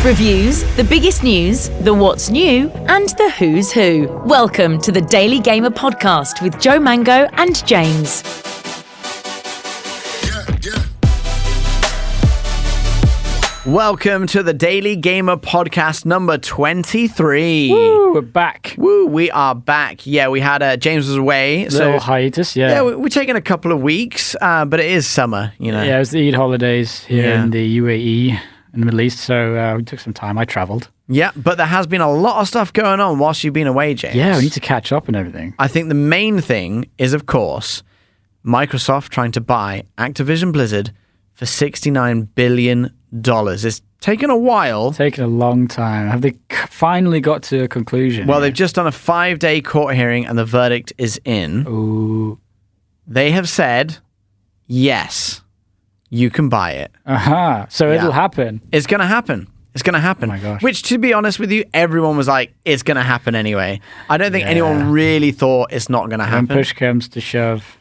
Reviews, the biggest news, the what's new, and the who's who. Welcome to the Daily Gamer Podcast with Joe Mango and James. Welcome to the Daily Gamer Podcast number 23. Woo, we're back. Woo, we are back. Yeah, we had James was away. Little hiatus, yeah. Yeah, we're taking a couple of weeks, but it is summer, you know. Yeah, it was the Eid holidays here in the UAE, in the Middle East, so we took some time. I travelled. Yeah, but there has been a lot of stuff going on whilst you've been away, James. Yeah, we need to catch up and everything. I think the main thing is, of course, Microsoft trying to buy Activision Blizzard for $69 billion. It's taken a while. Taken a long time. Have they finally got to a conclusion? Well, they've just done a 5-day court hearing and the verdict is in. Ooh. They have said, yes, you can buy it. Aha. So it'll happen. It's going to happen. It's going to happen. Oh my gosh. Which, to be honest with you, everyone was like, it's going to happen anyway. I don't think anyone really thought it's not going to happen. When push comes to shove.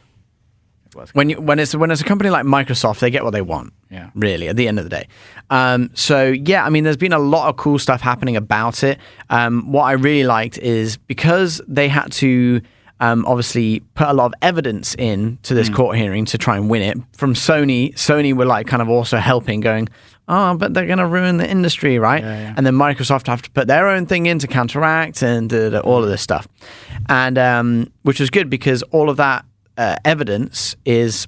When it's a company like Microsoft, they get what they want. Yeah. Really, at the end of the day. So yeah, I mean, there's been a lot of cool stuff happening about it. What I really liked is because they had to obviously put a lot of evidence in to this court hearing to try and win it. From Sony were like kind of also helping, going, oh, but they're going to ruin the industry, right? Yeah. And then Microsoft have to put their own thing in to counteract and all of this stuff, and which was good because all of that evidence is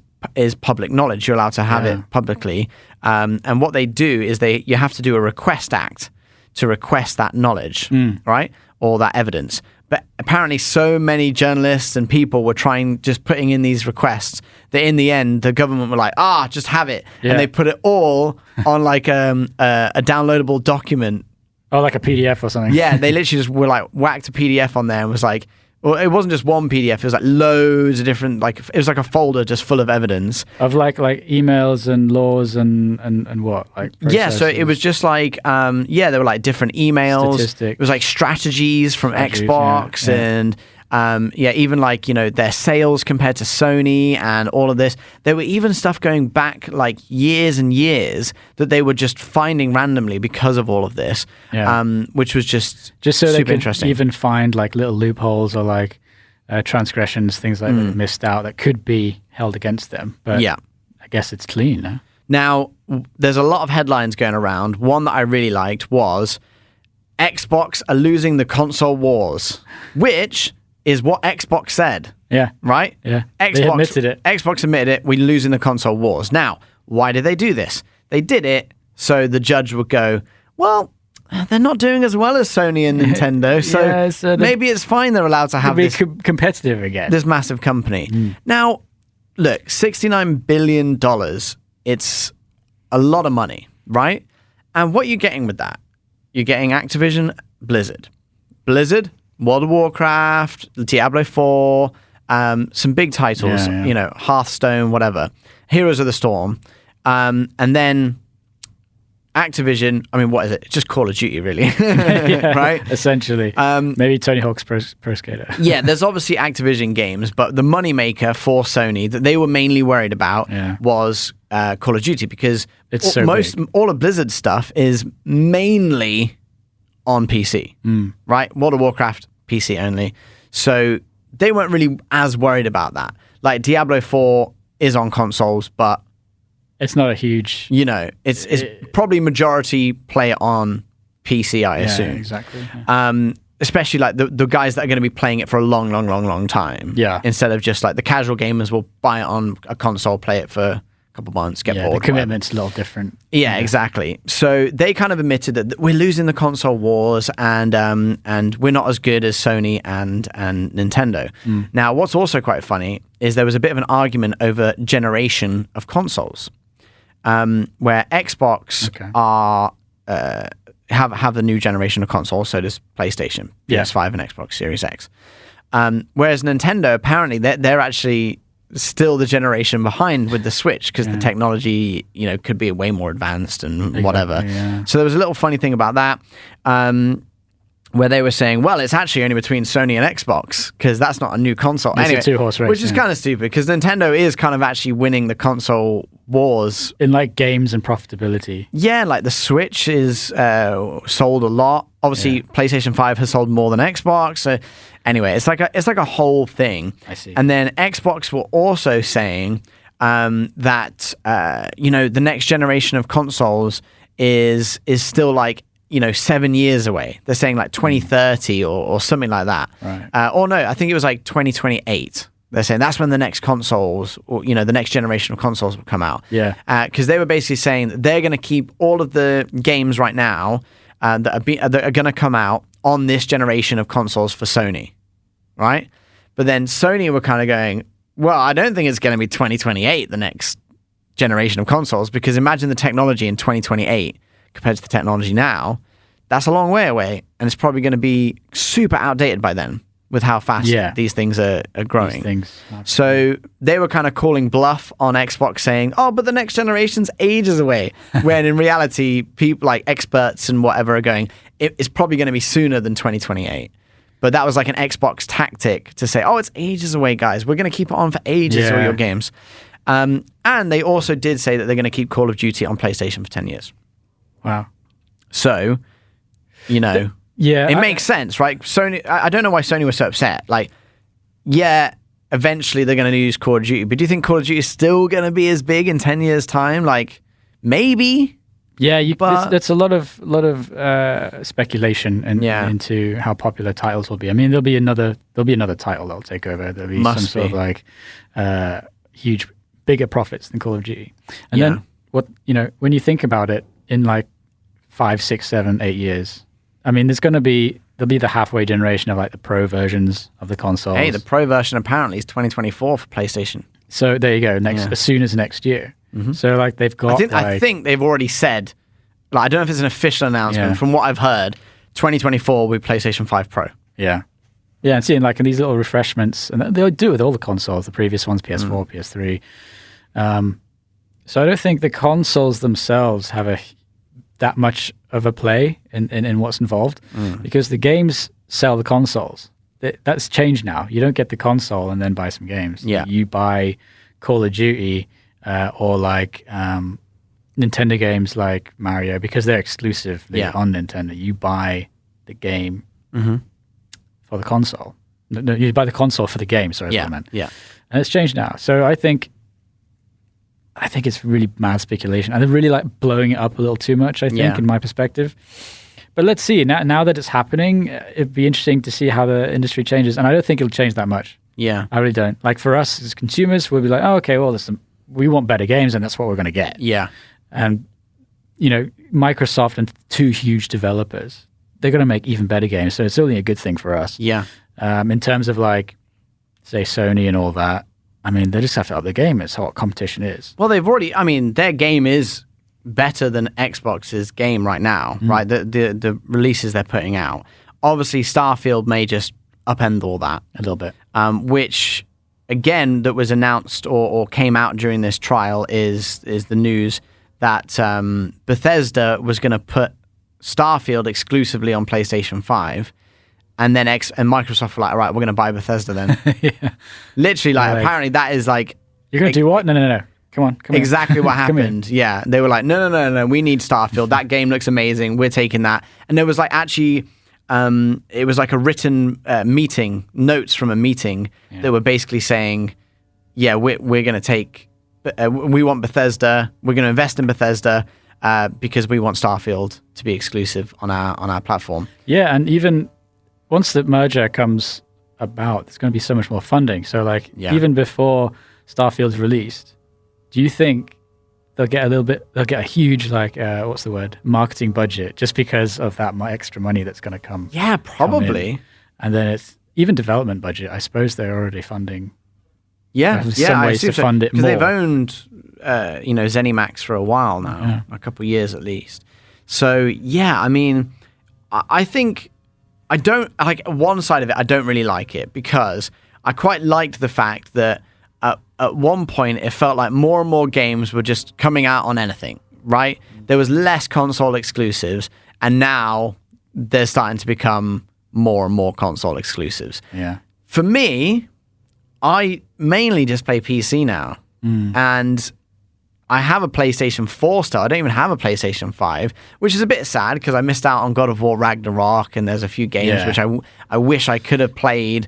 public knowledge. You're allowed to have it publicly, and what they do is you have to do a request act to request that knowledge, right, or that evidence. But apparently, so many journalists and people were putting in these requests that in the end, the government were like, just have it, and they put it all on like a downloadable document. Oh, like a PDF or something. Yeah, they literally just were like whacked a PDF on there and was like. Well, it wasn't just one PDF. It was like loads of different, like it was like a folder just full of evidence of like emails and laws and what, like processes. Yeah. So it was just like there were like different emails. Statistics. It was like strategies from Xbox and even like their sales compared to Sony and all of this. There were even stuff going back like years and years that they were just finding randomly because of all of this, which was just so super they could interesting. Even find like little loopholes or like transgressions, things like that they missed out that could be held against them. But I guess it's clean. Huh? Now, there's a lot of headlines going around. One that I really liked was Xbox are losing the console wars, which is what Xbox said. Yeah. Right? Yeah. They admitted it. Xbox admitted it. We're losing the console wars. Now, why did they do this? They did it so the judge would go, well, they're not doing as well as Sony and Nintendo, so maybe it's fine they're allowed to have this competitive again. This massive company. Now, look, $69 billion, it's a lot of money, right? And what you're getting with that, you're getting Activision Blizzard, World of Warcraft, Diablo 4, some big titles, Hearthstone, whatever, Heroes of the Storm, and then Activision, I mean, what is it? It's just Call of Duty, really, right? Essentially. Maybe Tony Hawk's Pro Skater. Yeah, there's obviously Activision games, but the moneymaker for Sony that they were mainly worried about was Call of Duty because it's all of Blizzard's stuff is mainly on PC, right? World of Warcraft, PC only. So they weren't really as worried about that. Like Diablo 4 is on consoles, but it's not a huge... it's probably majority play it on PC, I assume. Yeah, exactly. Yeah. Especially like the guys that are going to be playing it for a long time. Yeah. Instead of just like the casual gamers will buy it on a console, play it for couple months, get bored. The commitment's a little different. Yeah, exactly. So they kind of admitted that we're losing the console wars and we're not as good as Sony and Nintendo. Now, what's also quite funny is there was a bit of an argument over generation of consoles, where Xbox are have the new generation of consoles, so does PlayStation, PS5 and Xbox Series X. Whereas Nintendo, apparently, they're actually still the generation behind with the Switch because the technology, could be way more advanced and whatever. Yeah. So there was a little funny thing about that, where they were saying, well, it's actually only between Sony and Xbox because that's not a new console. It's a two-horse race. Which is kind of stupid because Nintendo is kind of actually winning the console wars in like games and profitability. Yeah, like the Switch is sold a lot. Obviously, PlayStation 5 has sold more than Xbox. So anyway, it's like a whole thing. I see. And then Xbox were also saying that the next generation of consoles is still like 7 years away. They're saying like 2030 or something like that. Right. Or no, I think it was like 2028. They're saying that's when the next consoles, or the next generation of consoles will come out. Yeah. Because they were basically saying that they're going to keep all of the games right now that are going to come out on this generation of consoles for Sony, right? But then Sony were kind of going, well, I don't think it's going to be 2028, the next generation of consoles, because imagine the technology in 2028 compared to the technology now. That's a long way away, and it's probably going to be super outdated by then, with how fast these things are growing. So they were kind of calling bluff on Xbox saying, oh, but the next generation's ages away. When in reality, people like experts and whatever are going, it's probably going to be sooner than 2028. But that was like an Xbox tactic to say, oh, it's ages away, guys. We're going to keep it on for ages, all your games. And they also did say that they're going to keep Call of Duty on PlayStation for 10 years. Wow. So, it makes sense, right? Sony, I don't know why Sony was so upset. Like, eventually they're going to use Call of Duty, but do you think Call of Duty is still going to be as big in 10 years' time? Like, maybe. Yeah, that's a lot of speculation into how popular titles will be. I mean, there'll be another title that'll take over. There'll be sort of like huge, bigger profits than Call of Duty. And then when you think about it, in like 5, 6, 7, 8 years. I mean, there'll be the halfway generation of like the pro versions of the consoles. Hey, the pro version apparently is 2024 for PlayStation. So there you go. As soon as next year. Mm-hmm. So like they've got. I think they've already said. Like, I don't know if it's an official announcement. From what I've heard, 2024 will be PlayStation 5 Pro. Yeah, and seeing like in these little refreshments, and they'll do with all the consoles. The previous ones, PS4, PS3. So I don't think the consoles themselves have that much of a play in what's involved, because the games sell the consoles. That's changed now. You don't get the console and then buy some games. Yeah. You buy Call of Duty or like Nintendo games like Mario, because they're exclusively on Nintendo. You buy the game for the console. No, you buy the console for the game, sorry, that's what I meant. Yeah. And it's changed now. So I think it's really mad speculation. And they're really like blowing it up a little too much, I think, in my perspective. But let's see. Now that it's happening, it'd be interesting to see how the industry changes. And I don't think it'll change that much. Yeah. I really don't. Like for us as consumers, we'll be like, oh, okay, well, we want better games and that's what we're going to get. Yeah. And, Microsoft and two huge developers, they're going to make even better games. So it's only a good thing for us. Yeah. In terms of like, say, Sony and all that, I mean, they just have to up the game. It's what competition is. Well, their game is better than Xbox's game right now, right? The releases they're putting out. Obviously, Starfield may just upend all that. A little bit. Which, again, that was announced or came out during this trial is the news that Bethesda was going to put Starfield exclusively on PlayStation 5. And then and Microsoft were like, all right, we're going to buy Bethesda then. Literally, apparently that is like... You're going to do what? No. Come on. Exactly what happened. Yeah. They were like, no, we need Starfield. That game looks amazing. We're taking that. And there was like actually... it was like a written meeting, notes from a meeting that were basically saying, we're going to take... we want Bethesda. We're going to invest in Bethesda because we want Starfield to be exclusive on our platform. Yeah, and even... once the merger comes about, there's going to be so much more funding. So, even before Starfield's released, do you think they'll get a huge, marketing budget just because of that extra money that's going to come? Yeah, probably. And then it's even development budget. I suppose they're already funding. Some ways to fund it more. Because they've owned, ZeniMax for a while now, a couple of years at least. So, I mean, I think... I don't like one side of it. I don't really like it because I quite liked the fact that at one point it felt like more and more games were just coming out on anything, right? There was less console exclusives, and now they're starting to become more and more console exclusives. Yeah. For me, I mainly just play PC now, and I have a PlayStation 4 still. I don't even have a PlayStation 5, which is a bit sad because I missed out on God of War Ragnarok, and there's a few games which I wish I could have played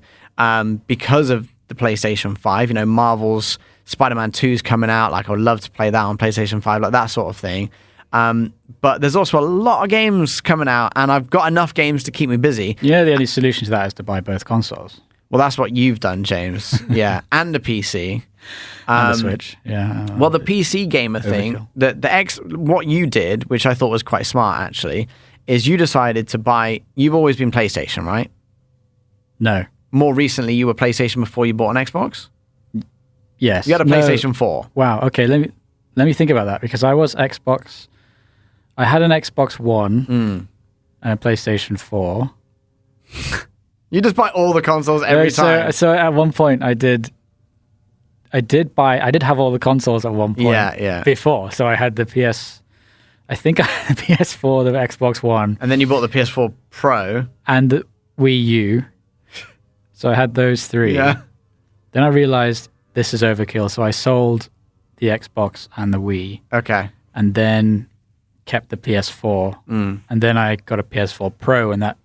because of the PlayStation 5. You know, Marvel's Spider-Man 2 is coming out. Like, I would love to play that on PlayStation 5, like that sort of thing. But there's also a lot of games coming out, and I've got enough games to keep me busy. Yeah, the only solution to that is to buy both consoles. Well, that's what you've done, James. Yeah, and a PC. And the Switch, yeah. Well, the PC gamer thing, what you did, which I thought was quite smart actually, is you decided to buy. You've always been PlayStation, right? No. More recently, you were PlayStation before you bought an Xbox. Yes. You had a PlayStation 4. Wow. Okay. Let me think about that, because I was Xbox. I had an Xbox One and a PlayStation 4. You just buy all the consoles every time. So at one point I did have all the consoles at one point. Yeah. Before. So I had the I think I had the PS4, the Xbox One. And then you bought the PS4 Pro. And the Wii U. So I had those three. Yeah. Then I realized this is overkill. So I sold the Xbox and the Wii. Okay. And then kept the PS4. And then I got a PS4 Pro, and that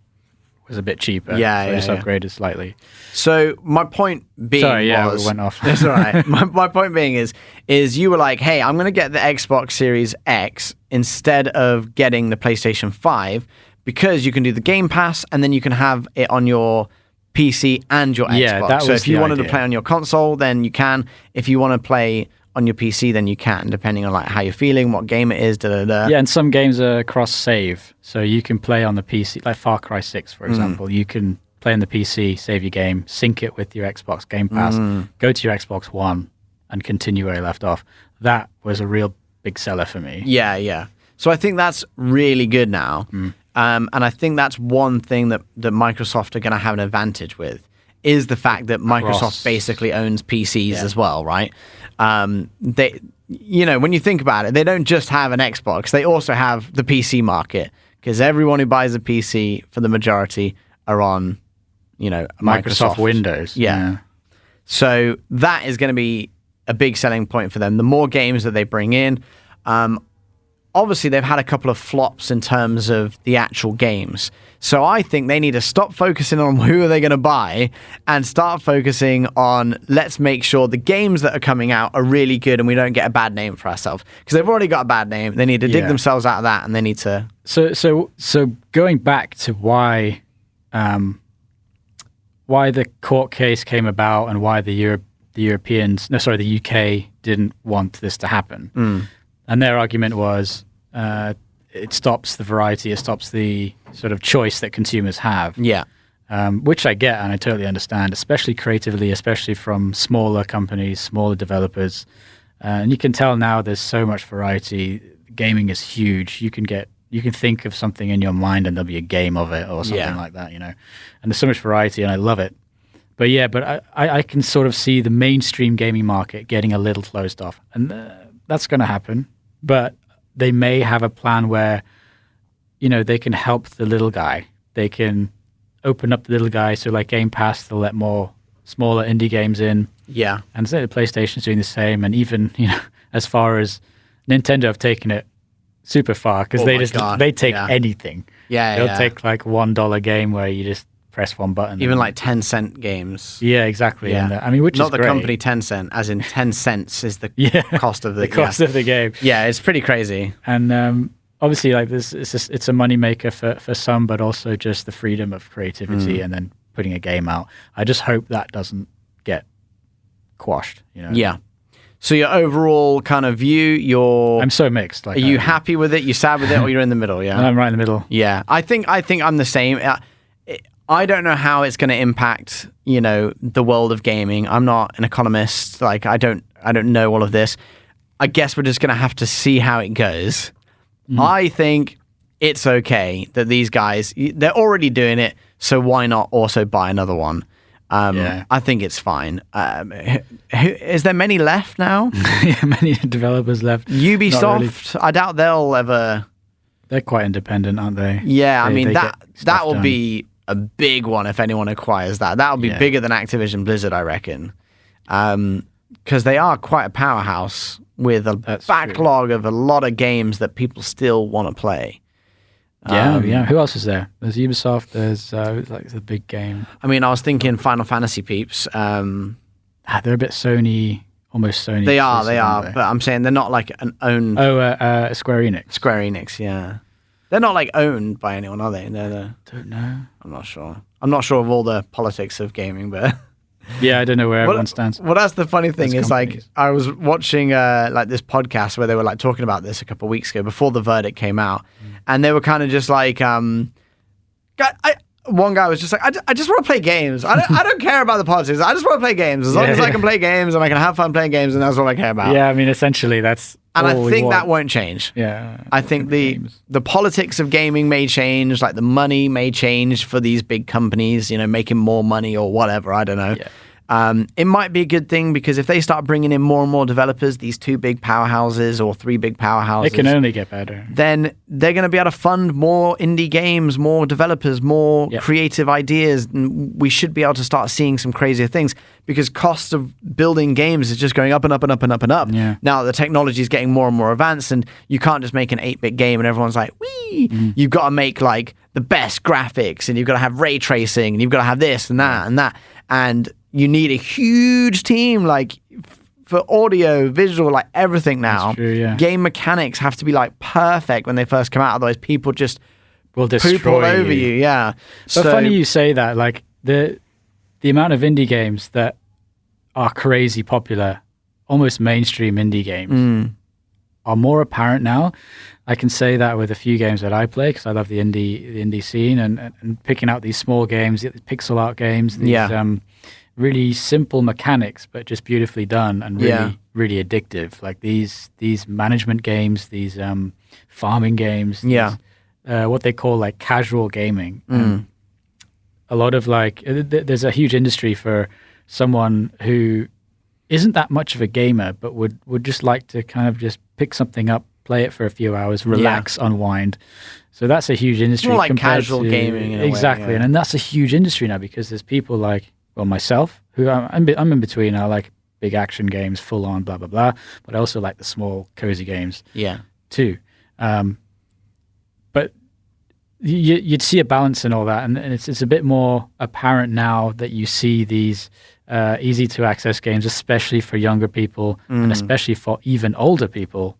was a bit cheaper. Yeah, so I just upgraded slightly. So my point being we went off. That's all right. My point being is you were like, hey, I'm going to get the Xbox Series X instead of getting the PlayStation 5 because you can do the Game Pass and then you can have it on your PC and your Xbox. That so was if you wanted to play on your console, then you can. If you want to play on your PC, then you can, depending on like how you're feeling, what game it is, Yeah, and some games are cross-save, so you can play on the PC, like Far Cry 6, for example. You can play on the PC, save your game, sync it with your Xbox Game Pass, go to your Xbox One, and continue where you left off. That was a real big seller for me. Yeah. So I think that's really good now. And I think that's one thing that Microsoft are going to have an advantage with, is the fact that Microsoft basically owns PCs as well, right? They, you know, when you think about it, they don't just have an Xbox; they also have the PC market, because everyone who buys a PC, for the majority, are on, you know, Microsoft Windows. Yeah. So that is going to be a big selling point for them. The more games that they bring in, obviously they've had a couple of flops in terms of the actual games. So I think they need to stop focusing on who are they going to buy and start focusing on, let's make sure the games that are coming out are really good and we don't get a bad name for ourselves. Because they've already got a bad name. They need to dig themselves out of that, and they need to... So going back to why the court case came about and why the UK didn't want this to happen. And their argument was it stops the variety, it stops the sort of choice that consumers have. Yeah. Which I get and I totally understand, especially creatively, especially from smaller companies, smaller developers. And you can tell now there's so much variety. Gaming is huge. You can think of something in your mind and there'll be a game of it or something like that, you know. And there's so much variety and I love it. But yeah, I can sort of see the mainstream gaming market getting a little closed off. And that's going to happen. But they may have a plan where, you know, they can help the little guy. They can open up the little guy. So like Game Pass, they'll let more smaller indie games in. Yeah. And say the PlayStation's doing the same. And even, you know, as far as Nintendo have taken it super far, because they take anything. They'll take like $1 game where you just press one button. Even like 10-cent games. Yeah, exactly. Yeah. And, I mean, which not is the great. company 10 cent, as in 10 cents is the cost of the cost of the game. Yeah, it's pretty crazy. And obviously, like this, it's a moneymaker for some, but also just the freedom of creativity and then putting a game out. I just hope that doesn't get quashed. You know? Yeah. So your overall kind of view, I'm so mixed. Like, are you happy with it? You sad with it, or you're in the middle? Yeah, I'm right in the middle. Yeah, I think I'm the same. I don't know how it's going to impact, you know, the world of gaming. I'm not an economist. Like, I don't know all of this. I guess we're just going to have to see how it goes. I think it's okay that these guys, they're already doing it, so why not also buy another one? I think it's fine. Is there many left now? Yeah, many developers left. Ubisoft, really. I doubt they'll ever... They're quite independent, aren't they? Yeah, I mean, that will be a big one if anyone acquires that. That'll be bigger than Activision Blizzard, I reckon. Because they are quite a powerhouse with a backlog of a lot of games that people still want to play. Yeah. Who else is there? There's Ubisoft. There's like the big game. I mean, I was thinking Final Fantasy peeps. They're a bit Sony, almost Sony. They are. But I'm saying they're not like an owned. Square Enix. Square Enix, yeah. They're not like owned by anyone, are they? Don't know. I'm not sure. I'm not sure of all the politics of gaming, but. Yeah, I don't know where everyone stands. Well, that's the funny thing is like I was watching like this podcast where they were like talking about this a couple of weeks ago before the verdict came out, and they were kind of just like, one guy was just like, I just want to play games. I don't care about the politics. I just want to play games as long as I can play games and I can have fun playing games, and that's all I care about. Yeah, I mean, essentially that's. And I think that won't change. Yeah, I think the politics of gaming may change, like the money may change for these big companies, making more money or whatever. I don't know. Yeah. It might be a good thing because if they start bringing in more and more developers, these 2 big powerhouses or 3 big powerhouses, it can only get better. Then they're going to be able to fund more indie games, more developers, more creative ideas, and we should be able to start seeing some crazier things because costs of building games is just going up and up and up and up and up. Yeah. Now the technology is getting more and more advanced, and you can't just make an 8-bit game and everyone's like, wee! You've got to make like the best graphics, and you've got to have ray tracing, and you've got to have this and that and that, and you need a huge team, like for audio, visual, like everything now. That's true, yeah. Game mechanics have to be like perfect when they first come out, otherwise people just will destroy poop all over you. Yeah. But funny you say that. Like the amount of indie games that are crazy popular, almost mainstream indie games, are more apparent now. I can say that with a few games that I play because I love the indie scene and picking out these small games, pixel art games. These, really simple mechanics, but just beautifully done and really addictive. Like these management games, these farming games, what they call like casual gaming. A lot of like, there's a huge industry for someone who isn't that much of a gamer, but would just like to kind of just pick something up, play it for a few hours, relax, unwind. So that's a huge industry. More like casual gaming. Exactly, and that's a huge industry now because there's people like. Well, myself, who I'm in between. I like big action games, full on, blah, blah, blah. But I also like the small, cozy games too. But you'd see a balance in all that. And it's a bit more apparent now that you see these easy to access games, especially for younger people and especially for even older people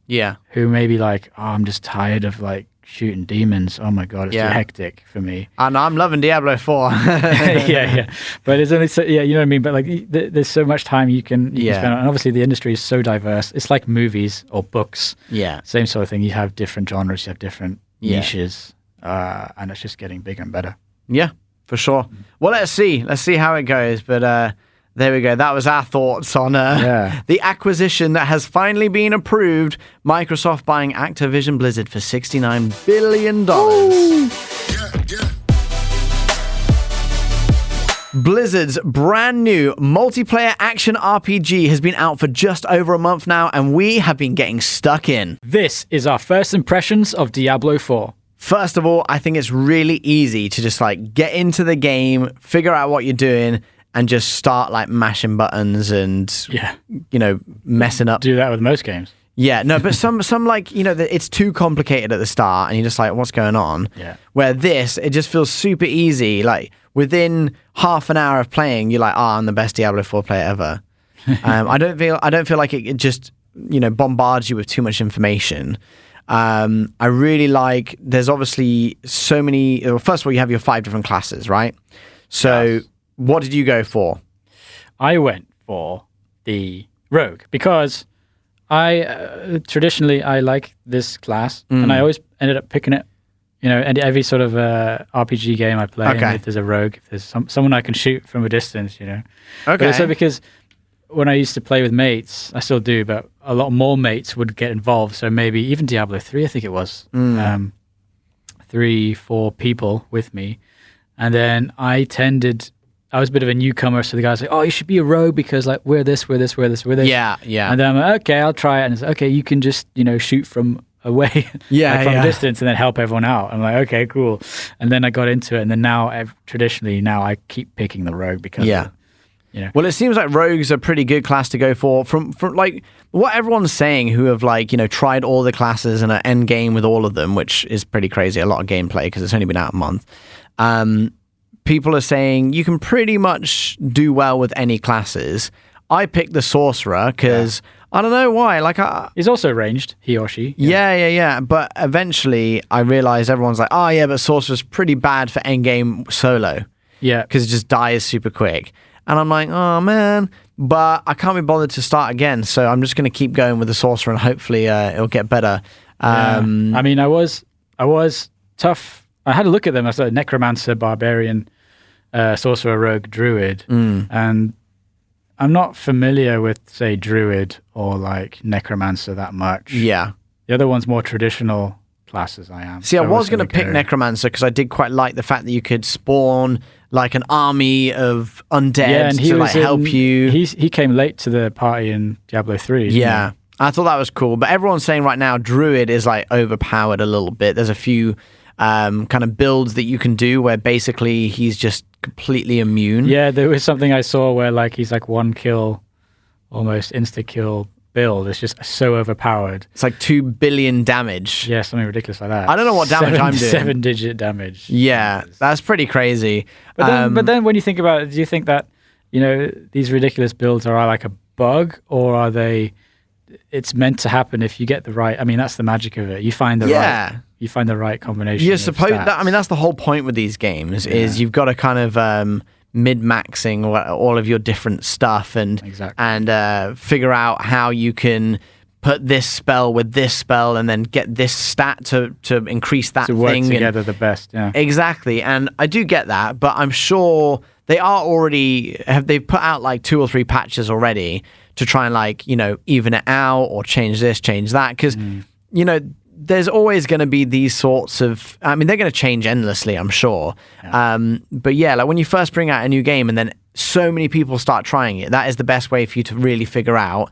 who may be like, oh, I'm just tired of like shooting demons. Oh my god, it's too hectic for me. And I'm loving Diablo 4. But it's only so, you know what I mean. But like, there's so much time you can spend on. And obviously, the industry is so diverse. It's like movies or books. Same sort of thing. You have different genres. You have different niches, and it's just getting bigger and better. Yeah, for sure. Well, let's see how it goes. But there we go. That was our thoughts on the acquisition that has finally been approved. Microsoft buying Activision Blizzard for $69 billion. Blizzard's brand new multiplayer action RPG has been out for just over a month now, and we have been getting stuck in. This is our first impressions of Diablo 4. First of all, I think it's really easy to just like get into the game, figure out what you're doing, and just start like mashing buttons and messing up. Do that with most games. Yeah, no, but some like, it's too complicated at the start and you're just like, what's going on? Yeah. Where this, it just feels super easy. Like within half an hour of playing, you're like, I'm the best Diablo 4 player ever. I don't feel like it just, bombards you with too much information. I really like, there's obviously so many, first of all, you have your 5 different classes, right? So what did you go for? I went for the rogue because I traditionally I like this class and I always ended up picking it. And every sort of RPG game I play, and if there's a rogue, if there's someone I can shoot from a distance, Okay. But also because when I used to play with mates, I still do, but a lot more mates would get involved. So maybe even Diablo 3, I think it was 3-4 people with me, and then I was a bit of a newcomer, so the guy's like, "Oh, you should be a rogue because like we're this." Yeah. And then I'm like, "Okay, I'll try it." And it's like, "Okay, you can just shoot from away, from a distance, and then help everyone out." I'm like, "Okay, cool." And then I got into it, and then now traditionally I keep picking the rogue because Well, it seems like rogues are a pretty good class to go for from like what everyone's saying who have like, tried all the classes and are end game with all of them, which is pretty crazy. A lot of gameplay because it's only been out a month. People are saying you can pretty much do well with any classes. I picked the sorcerer because I don't know why. Like, he's also ranged, he or she. Yeah. But eventually, I realized everyone's like, "Oh yeah, but sorcerer's pretty bad for endgame solo." Yeah, because it just dies super quick. And I'm like, "Oh man!" But I can't be bothered to start again, so I'm just going to keep going with the sorcerer, and hopefully, it'll get better. I mean, I was tough. I had a look at them. I saw necromancer, barbarian, sorcerer, rogue, druid, and I'm not familiar with, say, druid or like necromancer that much. Yeah. The other one's more traditional classes I am. See, I was going to pick necromancer because I did quite like the fact that you could spawn like an army of undead to like help you. He came late to the party in Diablo 3. Yeah. I thought that was cool. But everyone's saying right now druid is like overpowered a little bit. There's a few kind of builds that you can do where basically he's just completely immune. Yeah, there was something I saw where like he's like 1 kill, almost insta kill build. It's just so overpowered. It's like 2 billion damage. Yeah, something ridiculous like that. I don't know what damage I'm doing. 7-digit damage. Yeah, that's pretty crazy. But then when you think about it, do you think that these ridiculous builds are like a bug, or are they? It's meant to happen if you get the right. I mean, that's the magic of it. You find the right. You find the right combination. You're supposed. I mean, that's the whole point with these games. Is you've got to kind of mid-maxing all of your different stuff and figure out how you can put this spell with this spell and then get this stat to increase that to thing. Work together the best. Yeah. Exactly, and I do get that, but I'm sure they are already they've put out like 2 or 3 patches already to try and like even it out or change this, change that, because there's always going to be these sorts of. I mean, they're going to change endlessly, I'm sure. Yeah. But yeah, like when you first bring out a new game and then so many people start trying it, that is the best way for you to really figure out.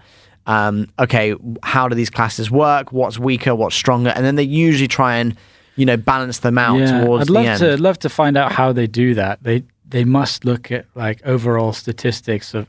Okay, how do these classes work? What's weaker? What's stronger? And then they usually try and balance them out towards the end. I'd love to find out how they do that. They must look at like overall statistics of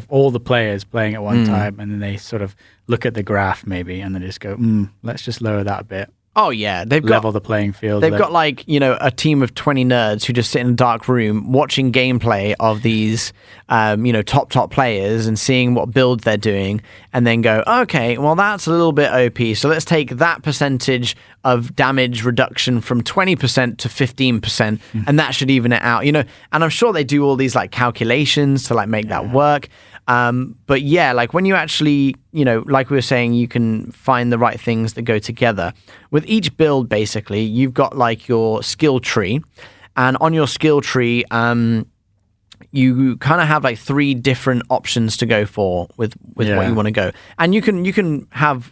all the players playing at one time, and then they sort of look at the graph maybe, and then just go, let's just lower that a bit. Oh yeah, they've level the playing field. They've got like a team of 20 nerds who just sit in a dark room watching gameplay of these top players and seeing what builds they're doing, and then go, okay, well that's a little bit OP, so let's take that percentage of damage reduction from 20% to 15%, and that should even it out. And I'm sure they do all these like calculations to like make that work. But yeah, like when you actually, like we were saying, you can find the right things that go together. With each build, basically, you've got like your skill tree, and on your skill tree, you kind of have like 3 different options to go for with what you want to go. And you can have,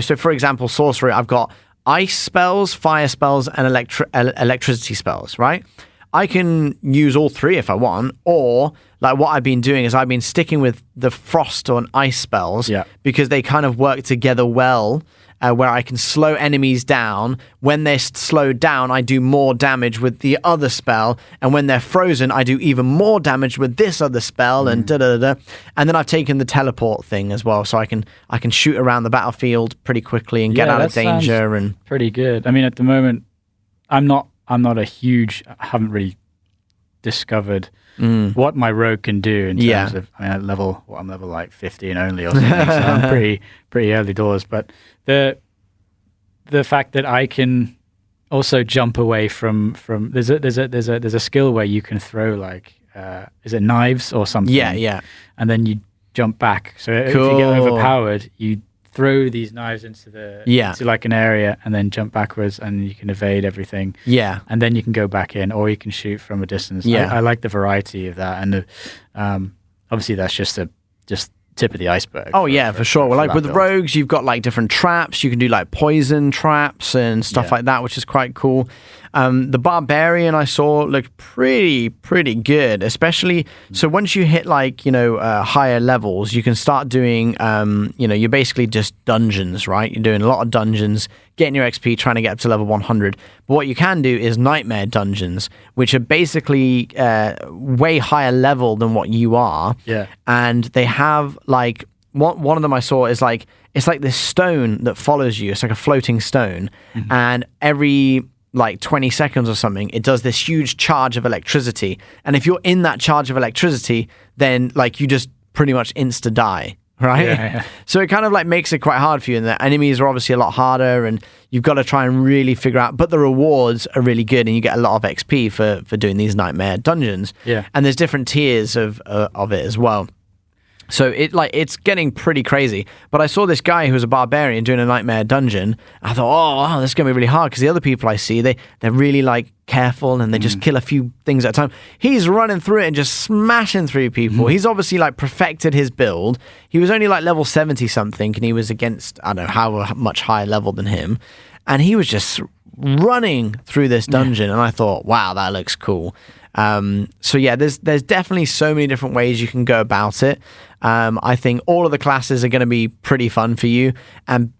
so for example, sorcery, I've got ice spells, fire spells, and electricity spells, right? I can use all 3 if I want, or like what I've been doing is I've been sticking with the frost or ice spells because they kind of work together well, where I can slow enemies down. When they're slowed down, I do more damage with the other spell, and when they're frozen, I do even more damage with this other spell, and da-da-da-da. And then I've taken the teleport thing as well, so I can shoot around the battlefield pretty quickly and get out of danger. And pretty good. I mean, at the moment, I'm not a huge. I haven't really discovered what my rogue can do in terms of. I mean, I'm level like 15 only or something, so I'm pretty early doors. But the fact that I can also jump away from there's a skill where you can throw like is it knives or something? Yeah. And then you jump back. So if you get overpowered, you throw these knives into like an area and then jump backwards, and you can evade everything. Yeah. And then you can go back in, or you can shoot from a distance. Yeah. I like the variety of that. And obviously that's just tip of the iceberg. Oh, for sure. Well, like with rogues, you've got like different traps. You can do like poison traps and stuff like that, which is quite cool. The barbarian I saw looked pretty good, especially so once you hit like higher levels, you can start doing you're basically just dungeons, right? You're doing a lot of dungeons, getting your XP, trying to get up to level 100. But what you can do is nightmare dungeons, which are basically way higher level than what you are. Yeah. And they have like, one of them I saw is like, it's like this stone that follows you. It's like a floating stone. Mm-hmm. And every like 20 seconds or something, it does this huge charge of electricity. And if you're in that charge of electricity, then like you just pretty much insta die. Right? Yeah. So it kind of like makes it quite hard for you, and the enemies are obviously a lot harder, and you've got to try and really figure out, but the rewards are really good, and you get a lot of XP for doing these nightmare dungeons. Yeah. And there's different tiers of it as well. So it's getting pretty crazy. But I saw this guy who was a barbarian doing a nightmare dungeon. I thought, oh, wow, this is going to be really hard, because the other people I see, they're really like careful, and they just kill a few things at a time. He's running through it and just smashing through people. He's obviously like perfected his build. He was only like level 70 something, and he was against, I don't know how much higher level than him. And he was just running through this dungeon. And I thought, wow, that looks cool. So yeah, there's definitely so many different ways you can go about it. I think all of the classes are going to be pretty fun for you. And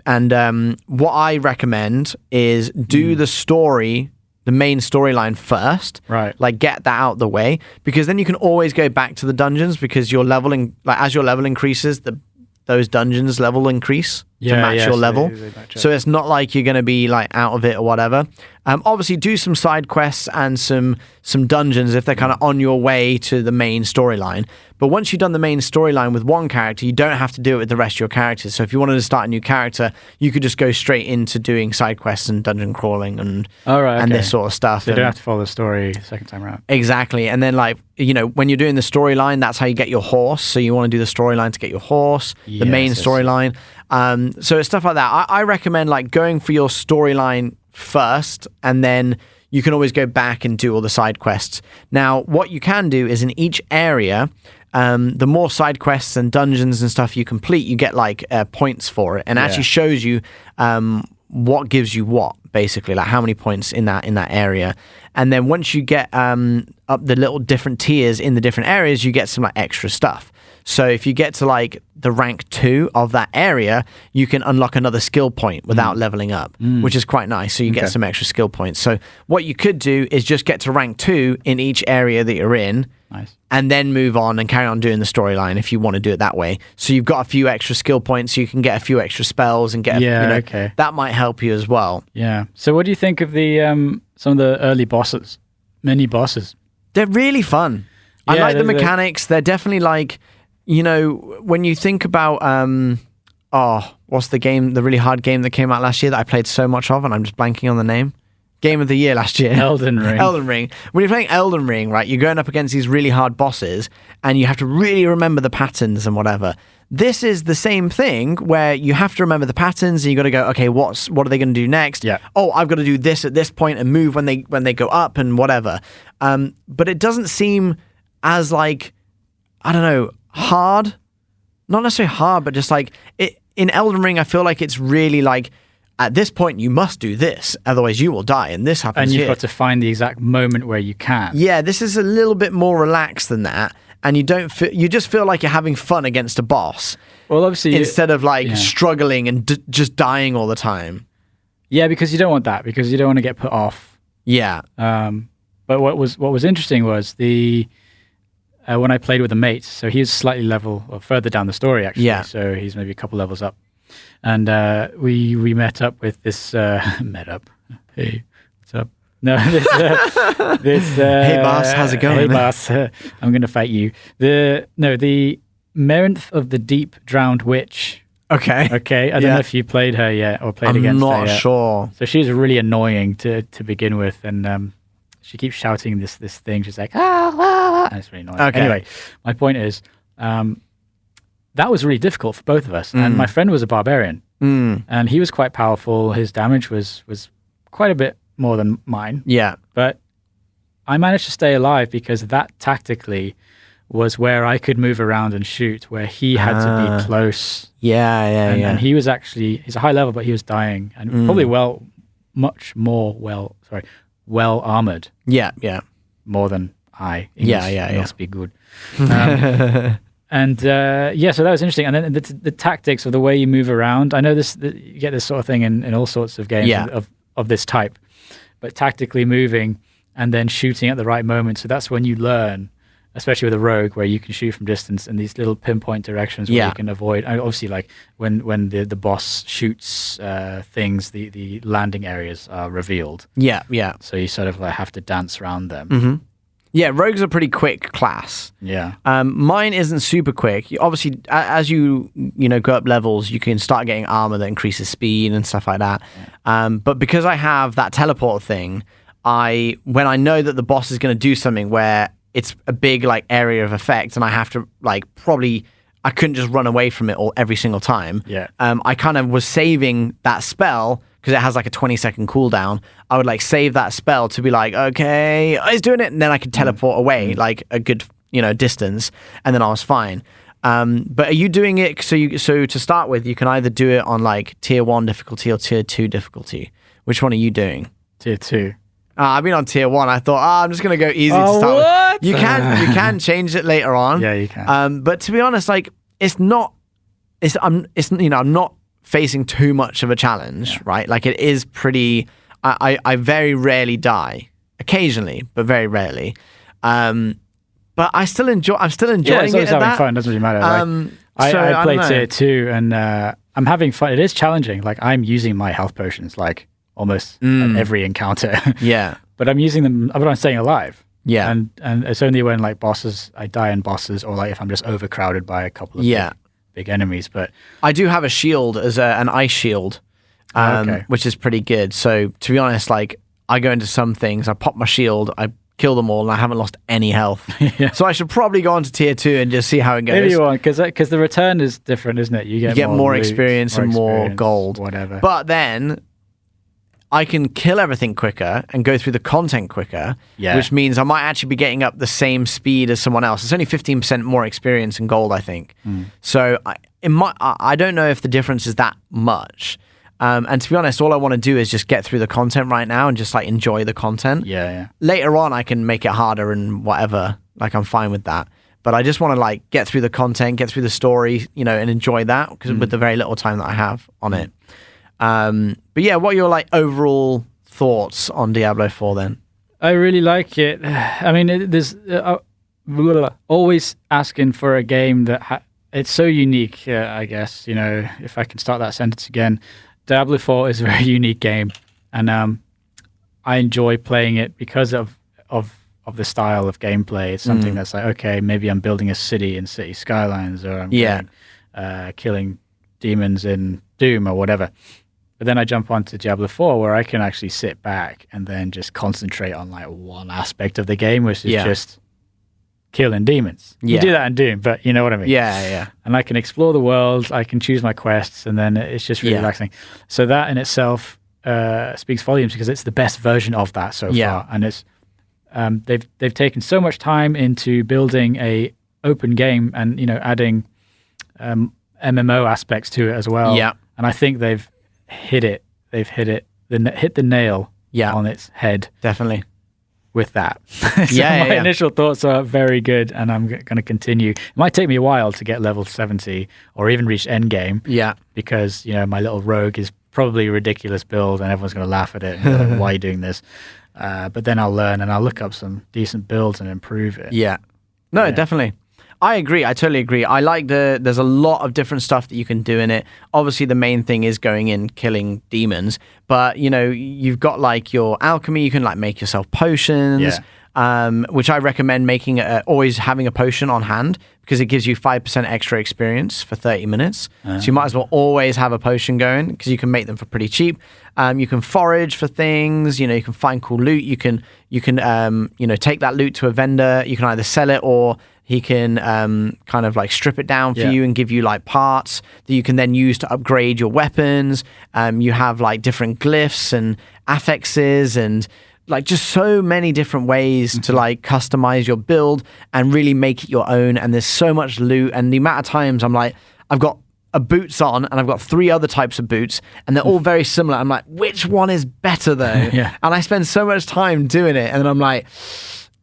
what I recommend is do the story, the main storyline first. Right. Like get that out the way, because then you can always go back to the dungeons, because your leveling, like as your level increases, those dungeons level increase to match your level. So it's not like you're going to be like out of it or whatever. Obviously do some side quests and some dungeons if they're kind of on your way to the main storyline. But once you've done the main storyline with one character, you don't have to do it with the rest of your characters. So if you wanted to start a new character, you could just go straight into doing side quests and dungeon crawling and this sort of stuff. So you don't have to follow the story the second time around. Exactly. And then like, you know, when you're doing the storyline, that's how you get your horse. So you want to do the storyline to get your horse, the main storyline. So it's stuff like that. I recommend like going for your storyline first, and then you can always go back and do all the side quests. Now, what you can do is in each area, the more side quests and dungeons and stuff you complete, you get like points for it, and actually shows you what gives you what, basically, like how many points in that area. And then once you get up the little different tiers in the different areas, you get some like extra stuff. So if you get to like the rank 2 of that area, you can unlock another skill point without leveling up, which is quite nice. So you get some extra skill points. So what you could do is just get to rank 2 in each area that you're in. Nice. And then move on and carry on doing the storyline if you want to do it that way. So you've got a few extra skill points, so you can get a few extra spells and get that might help you as well. Yeah. So what do you think of the some of the early bosses, mini bosses? They're really fun. I like the mechanics. They're definitely like, you know, when you think about what's the game, the really hard game that came out last year that I played so much of, and I'm just blanking on the name. Game of the year last year. Elden Ring. Elden Ring. When you're playing Elden Ring, right, you're going up against these really hard bosses, and you have to really remember the patterns and whatever. This is the same thing where you have to remember the patterns, and you got to go, okay, what are they going to do next? Yeah. Oh, I've got to do this at this point and move when they go up and whatever. But it doesn't seem as like, I don't know, hard. Not necessarily hard, but just like it in Elden Ring, I feel like it's really like, at this point, you must do this, otherwise you will die, and this happens And you've here. got to find the exact moment where you can. Yeah, this is a little bit more relaxed than that, and you just feel like you're having fun against a boss. Well, obviously, instead of like struggling and just dying all the time. Yeah, because you don't want that, because you don't want to get put off. Yeah. But what was interesting was when I played with a mate, so he was slightly further down the story actually. Yeah. So he's maybe a couple levels up. And we met up with this Hey, what's up? No, this hey boss, how's it going? Hey boss, I'm gonna fight you. The Merenth of the Deep Drowned Witch. Okay. I don't know if you played her yet or played against her yet. I'm not sure. So she's really annoying to begin with, and she keeps shouting this thing. She's like, and it's really annoying. Okay. Anyway, my point is, that was really difficult for both of us. And my friend was a barbarian, and he was quite powerful. His damage was quite a bit more than mine. Yeah. But I managed to stay alive because that tactically was where I could move around and shoot, where he had to be close. Yeah. And he was he's a high level, but he was dying, and probably well armored. Yeah. More than I. Yeah. Must be good. And so that was interesting. And then the tactics of the way you move around. I know you get this sort of thing in all sorts of games of this type, but tactically moving and then shooting at the right moment. So that's when you learn, especially with a rogue, where you can shoot from distance in these little pinpoint directions where you can avoid. And obviously, like when the boss shoots things, the landing areas are revealed. Yeah. So you sort of like have to dance around them. Mm-hmm. Yeah, rogues are pretty quick class. Yeah. Mine isn't super quick. Obviously, as you go up levels, you can start getting armor that increases speed and stuff like that. Yeah. But because I have that teleport thing, when I know that the boss is going to do something where it's a big like area of effect, and I have to I couldn't just run away from it every single time. Yeah. I kind of was saving that spell because it has like a 20-second cooldown. I would like save that spell to be like, okay, it's doing it, and then I could teleport away like a good distance, and then I was fine. But are you doing it so to start with, you can either do it on like tier 1 difficulty or tier 2 difficulty? Which one are you doing? Tier 2. I've been on tier 1. I thought, I'm just gonna go easy to start what? with. You can change it later on. Yeah, you can. But to be honest, like I'm not facing too much of a challenge, right? Like it is pretty. I very rarely die, occasionally, but very rarely. But I'm still enjoying it's it. Having fun. Doesn't really matter. I played tier 2, and I'm having fun. It is challenging. Like I'm using my health potions like almost at every encounter. Yeah. But I'm using them, but I'm staying alive. Yeah. And it's only when like I die in bosses, or like if I'm just overcrowded by a couple of big enemies. But I do have a shield as an ice shield, which is pretty good. So to be honest, like I go into some things, I pop my shield, I kill them all, and I haven't lost any health. Yeah. So I should probably go on to tier 2 and just see how it goes. Maybe you want, because the return is different, isn't it? You get more experience and more gold. Whatever. But then I can kill everything quicker and go through the content quicker, which means I might actually be getting up the same speed as someone else. It's only 15% more experience and gold, I think. So I don't know if the difference is that much. And to be honest, all I want to do is just get through the content right now and just like enjoy the content. Yeah. Later on, I can make it harder and whatever. Like I'm fine with that. But I just want to like get through the content, get through the story, and enjoy that because with the very little time that I have on it. But yeah, what are your like overall thoughts on Diablo 4 then? I really like it. I mean, there's always asking for a game that it's so unique, I guess, if I can start that sentence again. Diablo 4 is a very unique game, and I enjoy playing it because of the style of gameplay. It's something that's like, okay, maybe I'm building a city in City Skylines, or I'm killing demons in Doom or whatever. But then I jump onto Diablo 4 where I can actually sit back and then just concentrate on like one aspect of the game, which is just killing demons. You do that in Doom, but you know what I mean? Yeah. And I can explore the world, I can choose my quests, and then it's just really relaxing. So that in itself speaks volumes because it's the best version of that so far. And it's they've taken so much time into building a open game and adding MMO aspects to it as well. Yeah. And I think they've hit it. They've hit the nail on its head. Definitely. With that. My initial thoughts are very good, and I'm going to continue. It might take me a while to get level 70 or even reach endgame. Yeah. Because, my little rogue is probably a ridiculous build and everyone's going to laugh at it. And go, why are you doing this? But then I'll learn and I'll look up some decent builds and improve it. Yeah. No, definitely. I agree. I totally agree. I like there's a lot of different stuff that you can do in it. Obviously, the main thing is going in, killing demons. But, you've got like your alchemy. You can like make yourself potions, which I recommend making always having a potion on hand because it gives you 5% extra experience for 30 minutes. So you might as well always have a potion going because you can make them for pretty cheap. You can forage for things. You can find cool loot. You can take that loot to a vendor. You can either sell it or he can kind of like strip it down for you and give you like parts that you can then use to upgrade your weapons. You have like different glyphs and affixes and like just so many different ways to like customize your build and really make it your own. And there's so much loot, and the amount of times I'm like, I've got a boots on and I've got 3 other types of boots and they're all very similar. I'm like, which one is better though? And I spend so much time doing it, and then I'm like,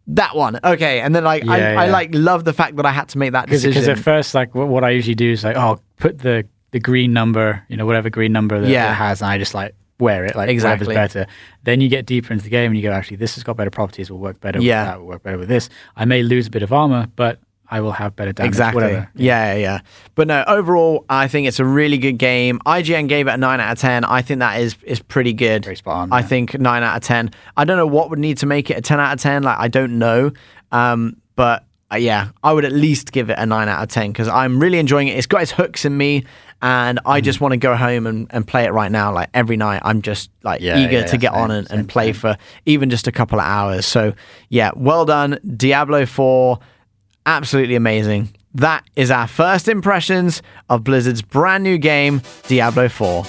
That one. Okay. And then I like love the fact that I had to make that decision. Because at first, like what I usually do is like, put the green number, whatever green number that it has, and I just like wear it, like whatever's better. Then you get deeper into the game and you go, actually, this has got better properties, will work better with that, will work better with this. I may lose a bit of armor, but I will have better damage, whatever. Yeah. But no, overall, I think it's a really good game. IGN gave it a 9 out of 10. I think that is pretty good. Very spot on. I think 9 out of 10. I don't know what would need to make it a 10 out of 10. Like, I don't know. But I would at least give it a 9 out of 10 because I'm really enjoying it. It's got its hooks in me, and I just want to go home and play it right now. Like, every night, I'm just like eager to get on and play for even just a couple of hours. So, yeah, well done. Diablo 4. Absolutely amazing. That is our first impressions of Blizzard's brand new game, Diablo 4.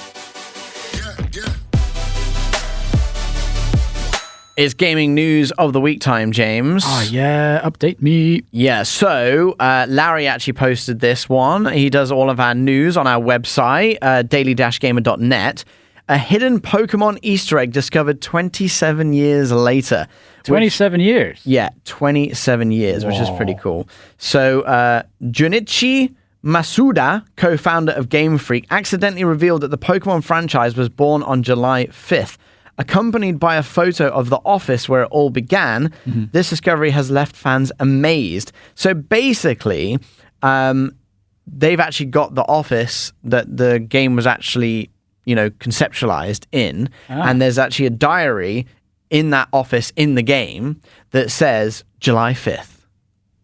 It's gaming news of the week time, James. Oh, yeah. Update me. Yeah, so Larry actually posted this one. He does all of our news on our website, daily-gamer.net. A hidden Pokemon Easter egg discovered 27 years later. 27 years? Yeah, 27 years, which is pretty cool. So, Junichi Masuda, co-founder of Game Freak, accidentally revealed that the Pokemon franchise was born on July 5th. Accompanied by a photo of the office where it all began, this discovery has left fans amazed. So basically, they've actually got the office that the game was actually conceptualized in, and there's actually a diary in that office in the game that says July 5th,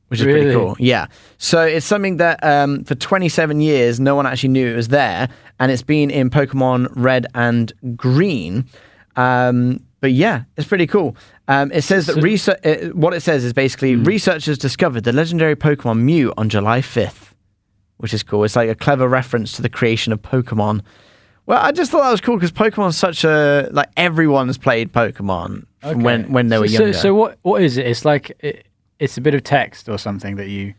which is pretty cool. Yeah. So it's something that for 27 years, no one actually knew it was there, and it's been in Pokemon Red and Green. But yeah, it's pretty cool. It says that what it says is basically researchers discovered the legendary Pokemon Mew on July 5th, which is cool. It's like a clever reference to the creation of Pokemon. Well, I just thought that was cool because Pokemon's such a, like, everyone's played Pokemon when they were younger. So what is it? It's like, it's a bit of text or something that you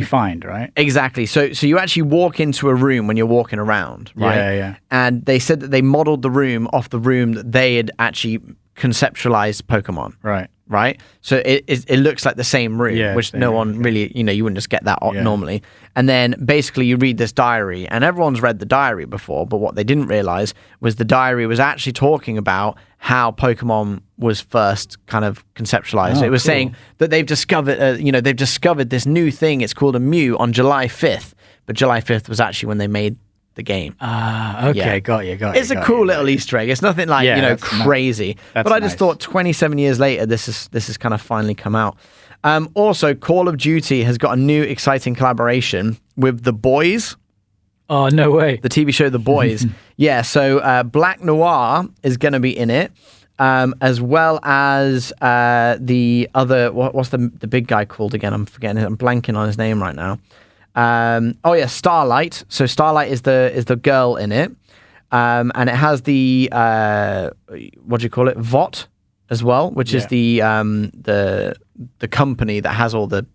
find, right? Exactly. So you actually walk into a room when you're walking around, right? Yeah. And they said that they modeled the room off the room that they had actually conceptualized Pokemon. Right? So it looks like the same room, which no one really, you wouldn't just get that normally. And then basically you read this diary, and everyone's read the diary before, but what they didn't realize was the diary was actually talking about how Pokemon was first kind of conceptualized. It was saying that they've discovered, they've discovered this new thing. It's called a Mew on July 5th, but July 5th was actually when they made the game. Okay, got you. It's a cool little Easter egg. It's nothing like crazy, but I just thought 27 years later, this is kind of finally come out. Also, Call of Duty has got a new exciting collaboration with The Boys. Oh, no way! The TV show The Boys. Yeah, so Black Noir is going to be in it, as well as the other. What's the big guy called again? I'm forgetting. I'm blanking on his name right now. Starlight. So Starlight is the girl in it, and it has the what do you call it? VOT as well, which is the company that has all the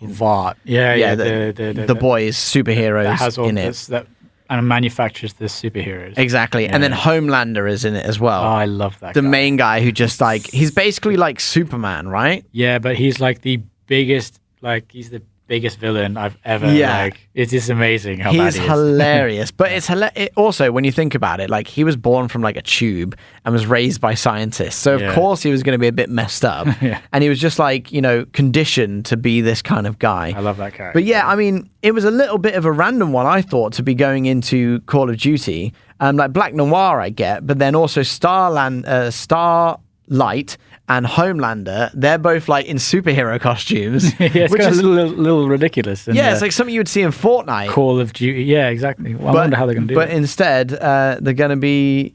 VOT. The Boys superheroes that has all in it. And manufactures the superheroes. Exactly. And then Homelander is in it as well. Oh, I love that The main guy who just he's basically like Superman, right? Yeah, but he's like the biggest, he's the biggest villain I've ever. It's just amazing how bad he is. He's hilarious, but it's also when you think about it, like he was born from like a tube and was raised by scientists, so of course he was going to be a bit messed up. And he was just like conditioned to be this kind of guy. I love that character. But yeah, I mean, it was a little bit of a random one, I thought, to be going into Call of Duty. Like Black Noir I get, but then also Starlight and Homelander, they're both like in superhero costumes. It's which is a little ridiculous. It's like something you would see in Fortnite. Call of Duty, yeah, exactly. Well, I wonder how they're going to do it. But instead, they're going to be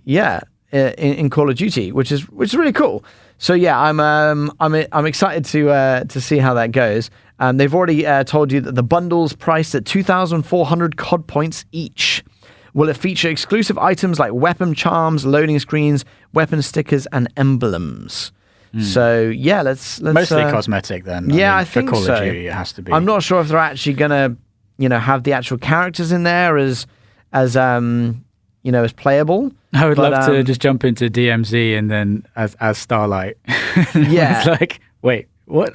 in Call of Duty, which is really cool. So yeah, I'm excited to see how that goes. They've already told you that the bundle's priced at 2,400 COD points each. Will it feature exclusive items like weapon charms, loading screens, weapon stickers, and emblems? So yeah, let's mostly cosmetic then. I think for Call so. of Duty, it has to be. I'm not sure if they're actually gonna, have the actual characters in there as playable. I would love to just jump into DMZ and then as Starlight. Yeah, it's like, wait, what?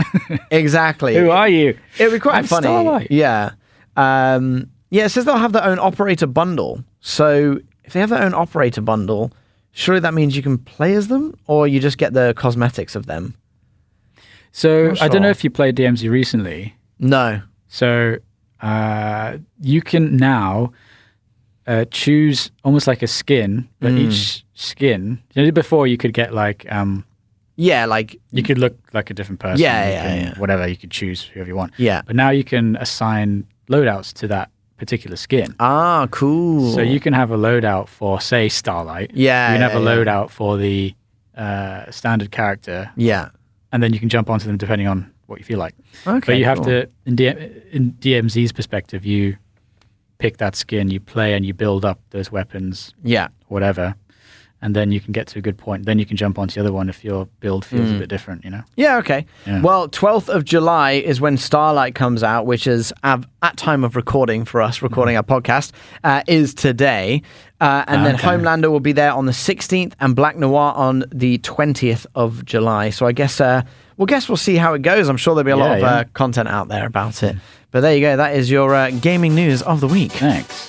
Exactly. Who are you? It'd be quite I'm funny. Starlight. Yeah. Yeah, it says they'll have their own operator bundle. So if they have their own operator bundle, surely that means you can play as them, or you just get the cosmetics of them. So I don't know if you played DMZ recently. No. So you can now choose almost like a skin, but each skin. Before you could get like you could look like a different person. Yeah. Whatever, you could choose whoever you want. Yeah. But now you can assign loadouts to that particular skin. Ah, cool. So you can have a loadout for, say, Starlight. Yeah. You can have a loadout for the standard character. Yeah. And then you can jump onto them depending on what you feel like. Okay. But you have to, in DMZ's perspective, you pick that skin, you play, and you build up those weapons. Yeah. Whatever. And then you can get to a good point. Then you can jump onto the other one if your build feels a bit different, Yeah, okay. Yeah. Well, 12th of July is when Starlight comes out, which is at time of recording for us, recording our podcast, is today. And then Homelander will be there on the 16th and Black Noir on the 20th of July. So I guess we'll see how it goes. I'm sure there'll be a lot of content out there about it. But there you go. That is your gaming news of the week. Thanks.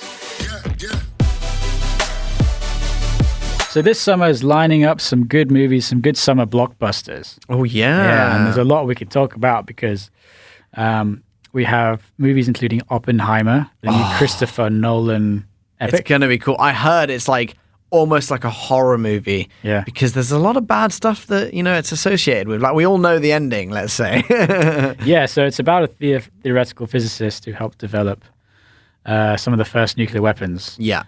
So this summer is lining up some good movies, some good summer blockbusters. Oh, yeah. Yeah, and there's a lot we could talk about because we have movies including Oppenheimer, the new Christopher Nolan epic. It's going to be cool. I heard it's like almost like a horror movie. Yeah. Because there's a lot of bad stuff that, it's associated with. Like, we all know the ending, let's say. Yeah, so it's about a theoretical physicist who helped develop some of the first nuclear weapons. Yeah.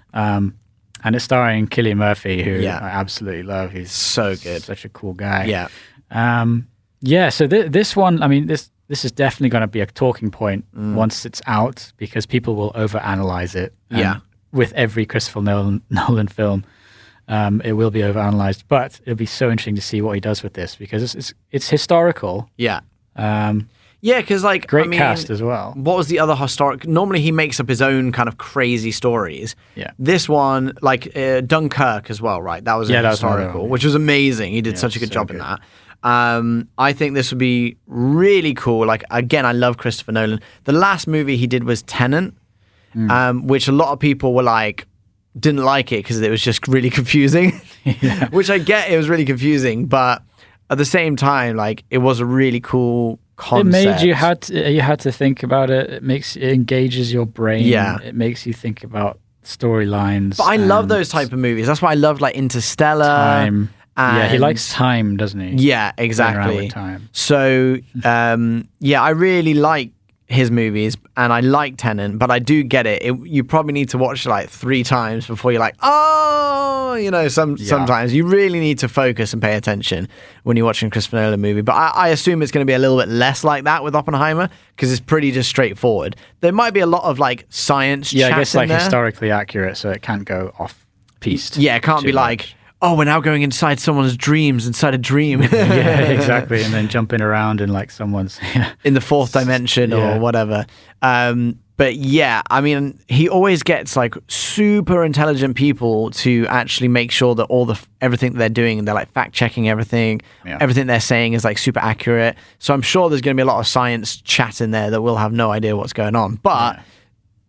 And it's starring Cillian Murphy, who I absolutely love. He's so good. Such a cool guy. Yeah. So this one, I mean, this is definitely going to be a talking point once it's out because people will overanalyze it. Yeah. With every Christopher Nolan film, it will be overanalyzed. But it'll be so interesting to see what he does with this because it's historical. Yeah. Yeah, because great cast as well. What was the other historic? Normally he makes up his own kind of crazy stories. Yeah. This one, like Dunkirk as well, right? That was historical, which was amazing. He did such a good job in that. I think this would be really cool. Like, again, I love Christopher Nolan. The last movie he did was Tenet, which a lot of people were like, didn't like it because it was just really confusing. Which I get, it was really confusing, but at the same time, like, it was a really cool concept. It made you had to think about it. It engages your brain. Yeah. It makes you think about storylines. But I love those type of movies. That's why I love like Interstellar. Time. Yeah, he likes time, doesn't he? Yeah, exactly. With time. So, I really like his movies and I like Tenet, but I do get it. You probably need to watch it like 3 times before you're like, sometimes you really need to focus and pay attention when you're watching a Christopher Nolan movie. But I assume it's going to be a little bit less like that with Oppenheimer because it's pretty just straightforward. There might be a lot of like science chat I guess like there. Historically accurate, so it can't go off-piste. Yeah, it can't be like, we're now going inside someone's dreams, inside a dream. Yeah, exactly. And then jumping around in like someone's... in the 4th dimension or whatever. But yeah, I mean, he always gets like super intelligent people to actually make sure that everything that they're doing, and they're like fact checking everything. Yeah. Everything they're saying is like super accurate. So I'm sure there's going to be a lot of science chat in there that we'll have no idea what's going on. But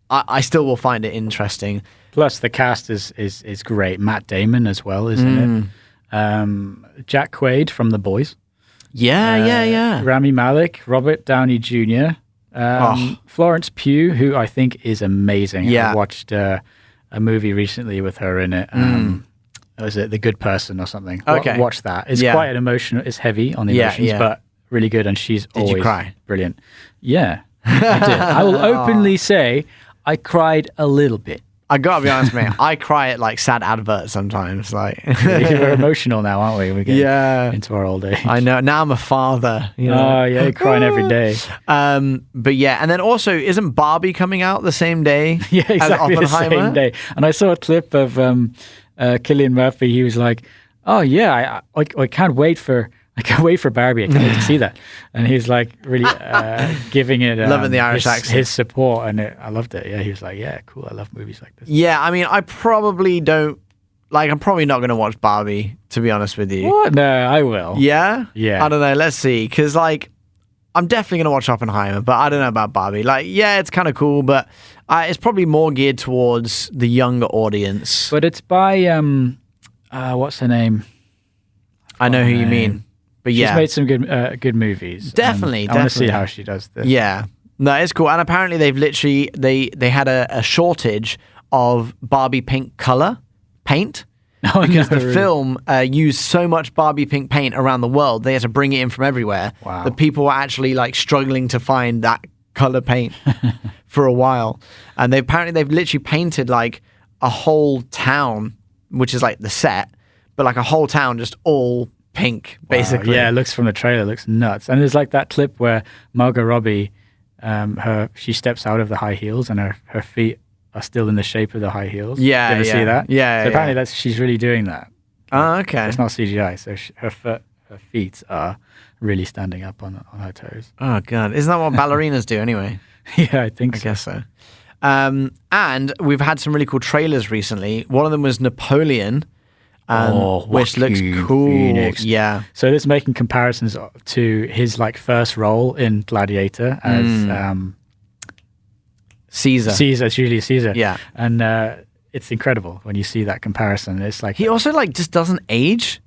I still will find it interesting. Plus, the cast is great. Matt Damon as well, isn't it? Jack Quaid from The Boys. Yeah. Rami Malek, Robert Downey Jr., Florence Pugh, who I think is amazing. Yeah. I watched a movie recently with her in it. Was it The Good Person or something? Okay. Watch that. It's quite an emotional. It's heavy on the emotions, but really good. And she's always Did you cry? Brilliant. Yeah, I did. I will openly say I cried a little bit. I gotta be honest, mate. I cry at like sad adverts sometimes. Like we're emotional now, aren't we? We're getting into our old age. I know. Now I'm a father. You're crying every day. But yeah, and then also, isn't Barbie coming out the same day? Yeah, exactly as Oppenheimer? The same day. And I saw a clip of Cillian Murphy. He was like, "Oh yeah, I can't wait for." I can't wait for Barbie. I can't wait to see that. And he's like really giving it loving the Irish accent. His support, and I loved it. Yeah, he was like, yeah, cool. I love movies like this. Yeah, I mean, I probably don't like. I'm probably not going to watch Barbie, to be honest with you. What? No, I will. Yeah. Yeah. I don't know. Let's see, because like I'm definitely gonna watch Oppenheimer, but I don't know about Barbie. Like, yeah, it's kind of cool, but it's probably more geared towards the younger audience. But it's by what's her name? I know who you mean, but yeah, she's made some good movies. Definitely, I want to see how she does this. Yeah, no, it's cool. And apparently, they've literally they had a shortage of Barbie pink color paint. Because the film used so much Barbie pink paint around the world, they had to bring it in from everywhere. Wow. The people were actually like struggling to find that color paint for a while, and they've literally painted like a whole town, which is like the set, but like a whole town just all pink, basically. Wow. Yeah, it looks from the trailer, it looks nuts. And there's like that clip where Margot Robbie, she steps out of the high heels and her feet are still in the shape of the high heels. Yeah, you ever see that? Yeah. So apparently she's really doing that. Oh, okay. It's not CGI, so her feet are really standing up on her toes. Oh god, isn't that what ballerinas do anyway? Yeah, I guess so. And we've had some really cool trailers recently. One of them was Napoleon, which looks cool. Phoenix. Yeah. So it's making comparisons to his like first role in Gladiator as Caesar. It's usually Caesar. Yeah. And it's incredible when you see that comparison. It's like he also like just doesn't age.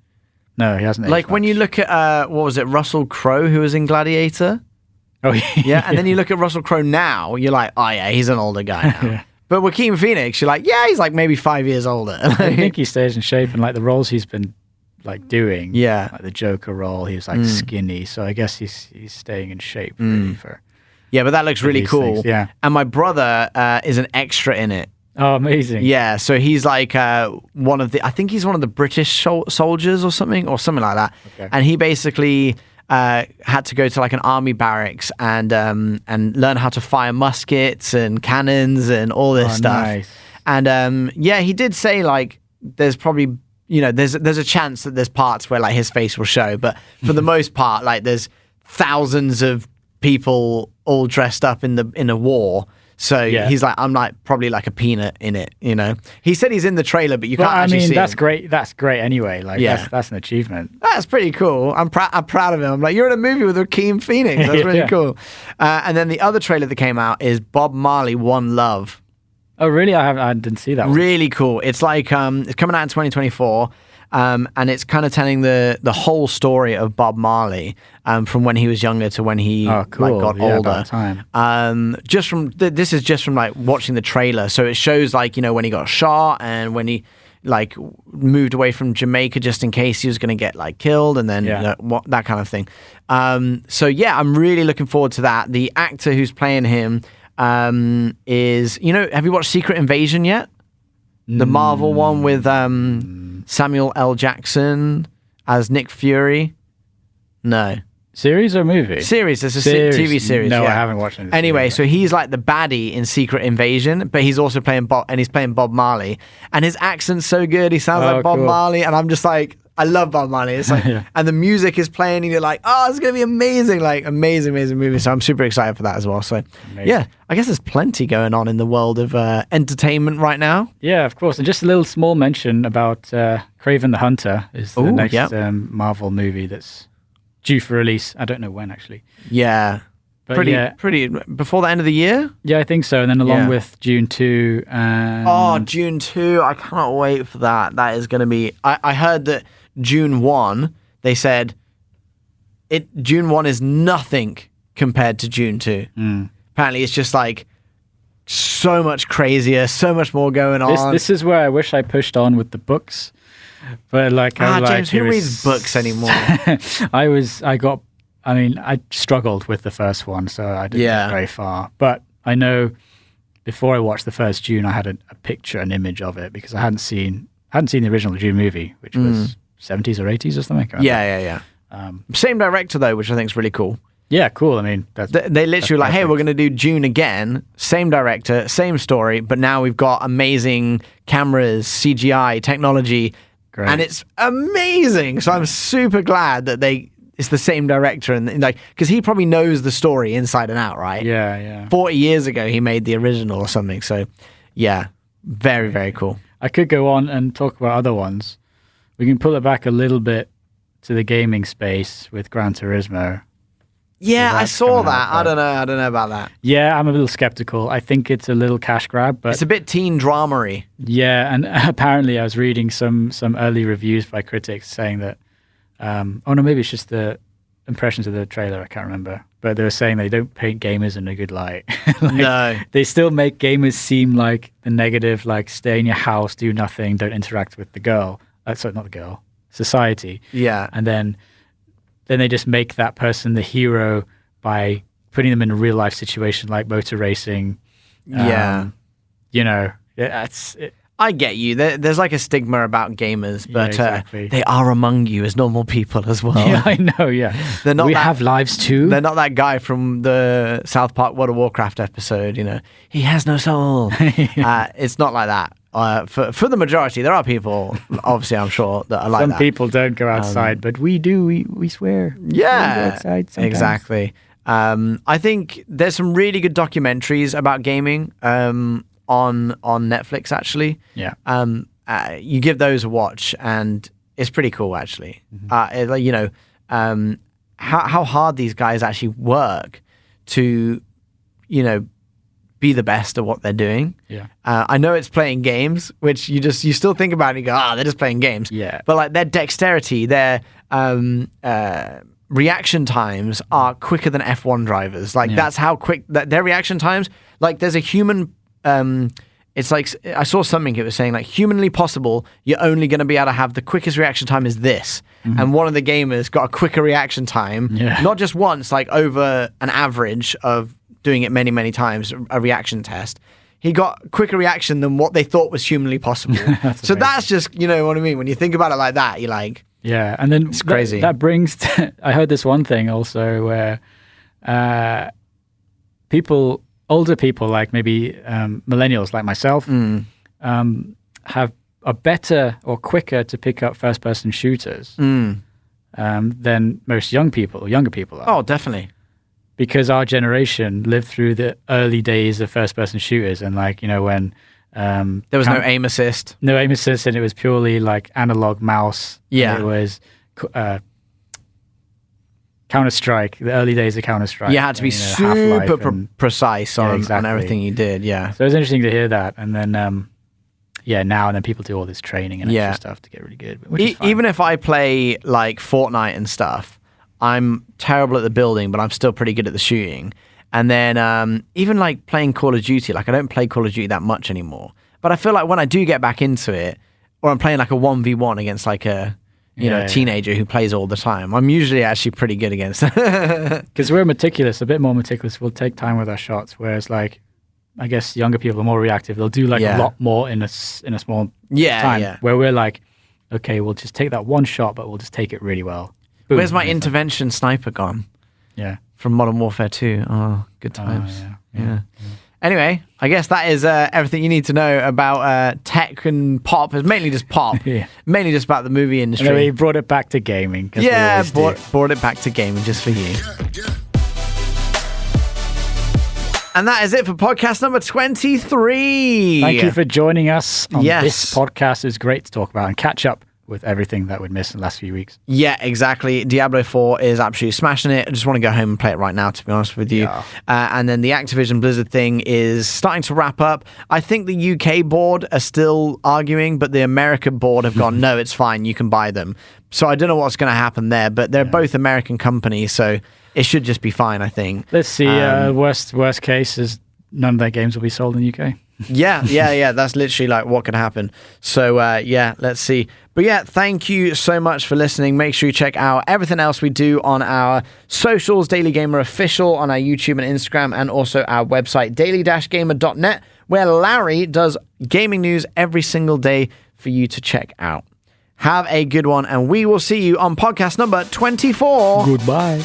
No, he hasn't aged like when much. you look at what was it, Russell Crowe, who was in Gladiator? Oh yeah. And then you look at Russell Crowe now, you're like, oh yeah, he's an older guy now. Yeah. But Joaquin Phoenix, you're like, yeah, he's like maybe 5 years older. I think he stays in shape, and like the roles he's been like doing, like the Joker role, he was like skinny, so I guess he's staying in shape really for. Yeah, but that looks really cool. Things. Yeah, and my brother is an extra in it. Oh, amazing! Yeah, so he's like one of the British soldiers or something like that. Okay. And he basically had to go to like an army barracks and learn how to fire muskets and cannons and all this stuff. Nice. And he did say like there's probably there's a chance that there's parts where like his face will show, but for the most part, like there's thousands of people all dressed up in a war. So he's like, I'm like probably like a peanut in it, He said he's in the trailer, but you can't actually see that's him. great. That's great anyway. Like that's an achievement. That's pretty cool. I'm proud of him. I'm like, you're in a movie with Joaquin Phoenix. That's really cool. And then the other trailer that came out is Bob Marley, One Love. Oh, really? I didn't see that one. Really cool. It's like it's coming out in 2024. And it's kind of telling the whole story of Bob Marley from when he was younger to when he got older. About time. This is just from like watching the trailer. So it shows like when he got shot and when he like moved away from Jamaica just in case he was going to get like killed, and then that kind of thing. So yeah, I'm really looking forward to that. The actor who's playing him is have you watched Secret Invasion yet? The Marvel one with Samuel L. Jackson as Nick Fury? No. Series or movie? Series. It's a TV series. No, I haven't watched it. Anyway, so he's like the baddie in Secret Invasion, but he's also playing Bob Marley. And his accent's so good. He sounds like Bob Marley. And I'm just like, I love Bob Marley. It's like, and the music is playing, and you're like, oh, it's going to be amazing. Like, amazing movie. So I'm super excited for that as well. So, yeah, I guess there's plenty going on in the world of entertainment right now. Yeah, of course. And just a little small mention about Kraven the Hunter is the next Marvel movie that's due for release. I don't know when, actually. Yeah. But pretty before the end of the year? Yeah, I think so. And then along with June 2 and... June 2. I cannot wait for that. That is going to be... I heard that June 1, they said June 1 is nothing compared to June 2. Apparently it's just like so much crazier, so much more going on. This is where I wish I pushed on with the books. But James, who reads books anymore? I struggled with the first one, so I didn't get very far. But I know before I watched the first Dune, I had a picture, an image of it, because I hadn't seen the original Dune movie, which was 70s or 80s or something. Yeah. Same director though, which I think is really cool. Yeah, cool. I mean, they literally like, hey, we're going to do Dune again. Same director, same story, but now we've got amazing cameras, CGI, technology. Great. And it's amazing. So I'm super glad that it's the same director, and like, because he probably knows the story inside and out, right? Yeah. 40 years ago, he made the original or something. So, yeah, very, very cool. I could go on and talk about other ones. We can pull it back a little bit to the gaming space with Gran Turismo. Yeah, I saw that. I don't know about that. Yeah, I'm a little skeptical. I think it's a little cash grab, but it's a bit teen drama-y. Yeah, and apparently I was reading some early reviews by critics saying that maybe it's just the impressions of the trailer, I can't remember. But they were saying they don't paint gamers in a good light. No. They still make gamers seem like the negative, like stay in your house, do nothing, don't interact with the girl. Sorry, not the girl, society. Yeah. And then they just make that person the hero by putting them in a real life situation like motor racing. I get you. There's like a stigma about gamers, but exactly. They are among you as normal people as well. Yeah, I know, yeah. We have lives too. They're not that guy from the South Park World of Warcraft episode, He has no soul. It's not like that. For the majority, there are people, obviously, I'm sure, that are like that. Some people don't go outside, but we do. We swear. Yeah, we go outside sometimes. Exactly. I think there's some really good documentaries about gaming on Netflix, actually. Yeah. You give those a watch, and it's pretty cool, actually. Mm-hmm. How hard these guys actually work to, be the best at what they're doing. Yeah. I know it's playing games, which you still think about it and you go, they're just playing games. Yeah. But like their dexterity, their reaction times are quicker than F1 drivers. Like that's how quick their reaction times. Like there's a human. It's like I saw something. It was saying like humanly possible. You're only going to be able to have the quickest reaction time is this. Mm-hmm. And one of the gamers got a quicker reaction time, not just once, like over an average of doing it many, many times, a reaction test. He got quicker reaction than what they thought was humanly possible. That's just, you know what I mean? When you think about it like that, you're like... Yeah, and then it's crazy. That brings... I heard this one thing also where older people, like maybe millennials like myself, are better or quicker to pick up first-person shooters than most younger people are. Oh, definitely. Because our generation lived through the early days of first-person shooters, and when there was no aim assist, and it was purely like analog mouse. Yeah, it was Counter-Strike, the early days of Counter-Strike. You had to be super precise on everything you did. Yeah, so it was interesting to hear that, and then now and then people do all this training and extra stuff to get really good. Which is fine. Even if I play like Fortnite and stuff, I'm terrible at the building, but I'm still pretty good at the shooting. And then even like playing Call of Duty, like I don't play Call of Duty that much anymore. But I feel like when I do get back into it, or I'm playing like a 1v1 against like a teenager who plays all the time, I'm usually actually pretty good against it. Because we're meticulous, a bit more meticulous. We'll take time with our shots, whereas like I guess younger people are more reactive. They'll do like a lot more in a small time. Yeah. Where we're like, okay, we'll just take that one shot, but we'll just take it really well. Boom. Where's my intervention sniper gone? Yeah. From Modern Warfare 2. Oh, good times. Yeah. Anyway, I guess that is everything you need to know about tech and pop. It's mainly just pop. Mainly just about the movie industry. And we brought it back to gaming. Yeah, brought it back to gaming just for you. And that is it for podcast number 23. Thank you for joining us on this podcast. It was great to talk about and catch up with everything that we'd missed in the last few weeks. Yeah, exactly. Diablo 4 is absolutely smashing it. I just want to go home and play it right now, to be honest with you. Yeah. And then the Activision Blizzard thing is starting to wrap up. I think the UK board are still arguing, but the American board have gone, no, it's fine, you can buy them. So I don't know what's going to happen there, but they're both American companies, so it should just be fine, I think. Let's see. Worst case is none of their games will be sold in the UK. Yeah. That's literally like what could happen. So, let's see. But yeah, thank you so much for listening. Make sure you check out everything else we do on our socials, Daily Gamer Official, on our YouTube and Instagram, and also our website, daily-gamer.net, where Larry does gaming news every single day for you to check out. Have a good one, and we will see you on podcast number 24. Goodbye.